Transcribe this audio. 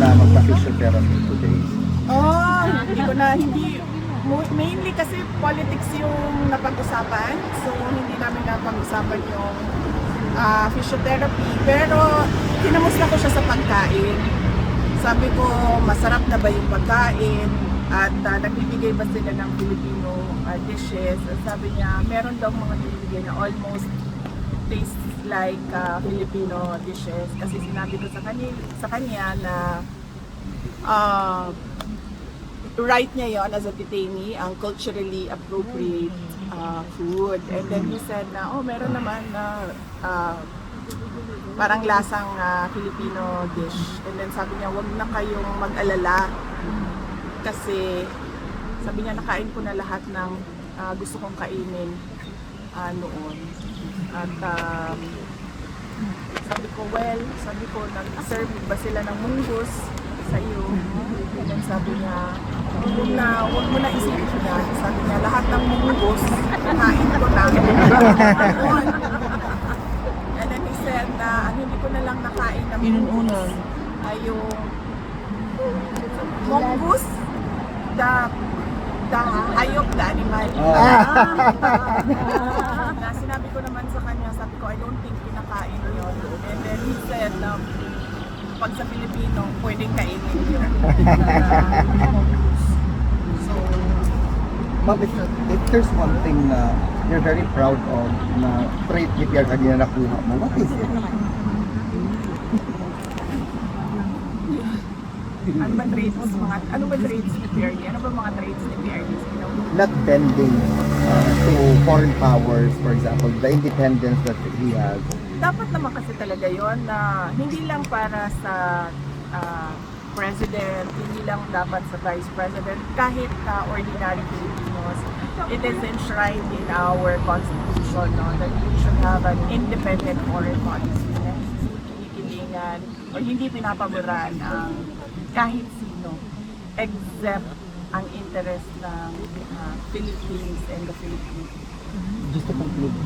na magpa-physical therapy today? Oh, hindi mainly kasi politics yung napag-usapan. So hindi namin napag-usapan yung physiotherapy. Pero kinamusta ko siya sa pagkain. Sabi ko, masarap na ba yung pagkain? At nagbibigay ba sila ng Filipino dishes? At sabi niya, meron daw mga nagbibigay na almost tastes like Filipino dishes. Kasi sinabi ko sa kanya na right niya yon as a detainee, ang culturally appropriate food. And then he said na, oh, meron naman na parang lasang Filipino dish. And then sabi niya, wag na kayong mag-alala. Kasi sabi niya, nakain ko na lahat ng gusto kong kainin noon. At sabi ko, nag-serve ba sila ng munggus sa iyo? And then sabi niya, wag mo na isipin na. Sabi niya, lahat ng munggus, kain ko na. And then he said na, ang hindi ko na lang nakain ng munggus ay yung munggus, the hayop, the animal. Na sinabi ko naman sa kanya, sabi ko, I don't think pinakain yun. And then he said, pag sa Pilipino, pwedeng kainin yun. So, Ma'am, if there's one thing na you're very proud of na trait ni Pierre kanina nakuha mo, what is it? ano ba traits ni Pierre? Ano ba mga traits ni Pierre? Not bending to foreign powers, for example, the independence that he has. Dapat naman kasi talaga yon na hindi lang para sa president, hindi lang dapat sa vice president, kahit ordinary Filipinos. It is enshrined in our constitution, no, that we should have an independent foreign policy na hindi kinikilingan o hindi pinapaboran ang kahit sino except ang interest ng Philippines and the Philippines. Just to conclude,